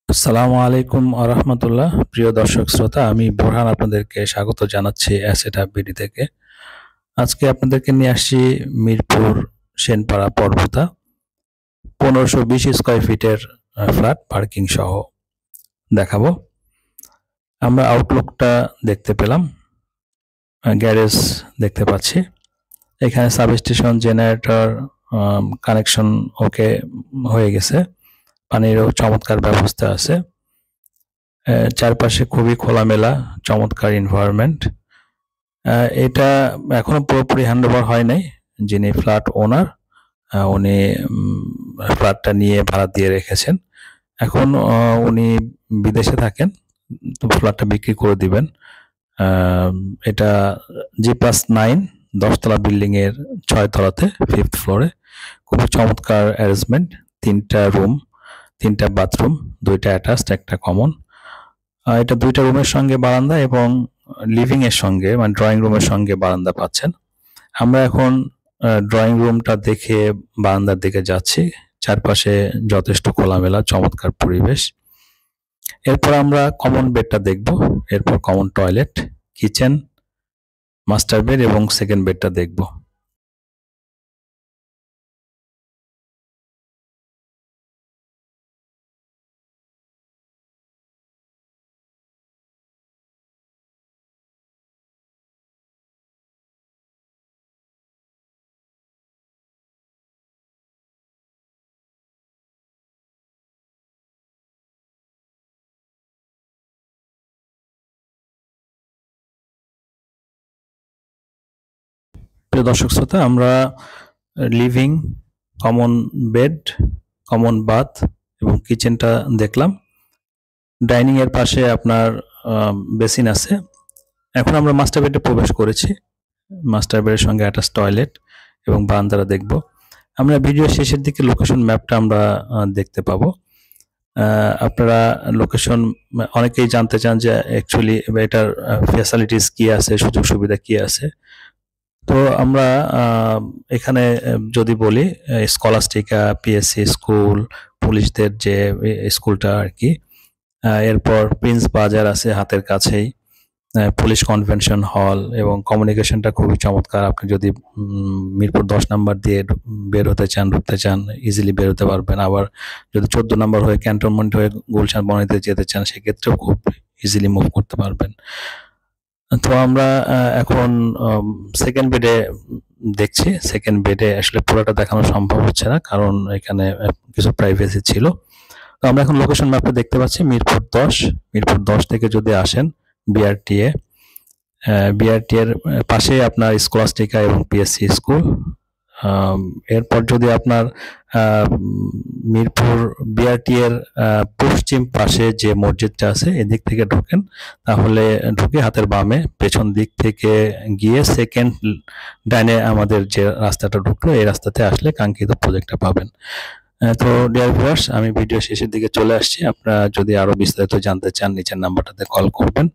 আসসালামু আলাইকুম আরহামতুল্লাহ। প্রিয় দর্শক শ্রোতা, আমি বোরহান আপনাদেরকে স্বাগত জানাচ্ছি অ্যাসেট হাব বিডি থেকে। আজকে আপনাদেরকে নিয়ে আসছি মিরপুর সেনপাড়া পর্বতা 1520 স্কয়ার ফিটের ফ্ল্যাট পার্কিং সহ দেখাবো। আমরা আউটলুকটা দেখতে পেলাম, গ্যারেজ দেখতে পাচ্ছি। এখানে সাবস্টেশন, জেনারেটর কানেকশন ওকে হয়ে গেছে। পানিরও চমৎকার ব্যবস্থা আছে। চারপাশে খুবই খোলামেলা চমৎকার এনভায়রনমেন্ট। এটা এখনো পুরোপুরি হ্যান্ডওভার হয় নাই। যিনি ফ্ল্যাট ওনার, উনি ফ্ল্যাটটা নিয়ে ভাড়া দিয়ে রেখেছেন। এখন উনি বিদেশে থাকেন, তো ফ্ল্যাটটা বিক্রি করে দিবেন। এটা G+9 10 তলা বিল্ডিং এর 6 তলাতে 5th ফ্লোরে। খুবই চমৎকার অ্যারেঞ্জমেন্ট। 3টা রুম, 3টা বাথরুম, 2টা অ্যাটাচড, একটা কমন। এটা 2টা রুমের সঙ্গে বারান্দা এবং লিভিং এর সঙ্গে মানে ড্রয়িং রুমের সঙ্গে বারান্দা পাচ্ছেন। আমরা এখন ড্রয়িং রুমটা দেখে বারান্দার দিকে যাচ্ছি। চারপাশে যথেষ্ট খোলামেলা চমৎকার পরিবেশ। এরপর আমরা কমন বেডটা দেখব, এরপর common toilet, kitchen, master bed এবং সেকেন্ড বেডটা দেখব। প্রিয় দর্শক শ্রোতা, আমরা living, common bed, common bath এবং কিচেনটা দেখলাম। ডাইনিং এর পাশে আপনার বেসিন আছে। এখন আমরা মাস্টার বেডে প্রবেশ করেছি। মাস্টার বেডের সঙ্গে অ্যাটাচ টয়লেট এবং বারান্দাটা দেখব। আমরা ভিডিও শেষের দিকে লোকেশন ম্যাপটা আমরা দেখতে পাবো। আপনারা লোকেশন, অনেকেই জানতে চান যে অ্যাকচুয়ালি এটার ফ্যাসিলিটিস কি আছে, সুযোগ সুবিধা কি আছে। তো আমরা এখানে যদি বলি, স্কলাস্টিকা, পিএসসি স্কুল, পুলিশদের যে স্কুলটা আর কি। এরপর প্রিন্স বাজার আছে হাতের কাছেই, পুলিশ কনভেনশন হল এবং কমিউনিকেশনটা খুবই চমৎকার। আপনি যদি মিরপুর 10 নাম্বার দিয়ে বের হতে চান, ঢুকতে চান, ইজিলি বের হতে পারবেন। আবার যদি 14 নাম্বার হয়ে ক্যান্টনমেন্ট হয়ে গুলশান বনানীতে যেতে চান, সেক্ষেত্রেও খুব ইজিলি মুভ করতে পারবেন। তো আমরা এখন সেকেন্ড বেডে দেখছি। সেকেন্ড বেডে আসলে পুরোটা দেখানো সম্ভব হচ্ছে না, কারণ এখানে কিছু প্রাইভেসি ছিল। তো আমরা এখন লোকেশন ম্যাপে দেখতে পাচ্ছি মিরপুর 10। মিরপুর 10 থেকে যদি আসেন বিআরটিএ, বিআরটিএর পাশে আপনার স্কলাস্টিকা এবং পিএসসি স্কুল। এরপর যদি আপনার মিরপুর বিআরটিএর পশ্চিম পাশে যে মসজিদটা আছে এদিক থেকে ঢোকেন, তাহলে ঢুকে হাতের বামে পেছন দিক থেকে গিয়ে সেকেন্ড ডাইনে আমাদের যে রাস্তাটা ঢুকলো, এই রাস্তাতে আসলে কাঙ্ক্ষিত প্রজেক্টটা পাবেন। তো ডিয়ার ভিউয়ার্স, আমি ভিডিও শেষের দিকে চলে আসছি। আপনারা যদি আরো বিস্তারিত জানতে চান, নিচের নাম্বারটাতে কল করবেন।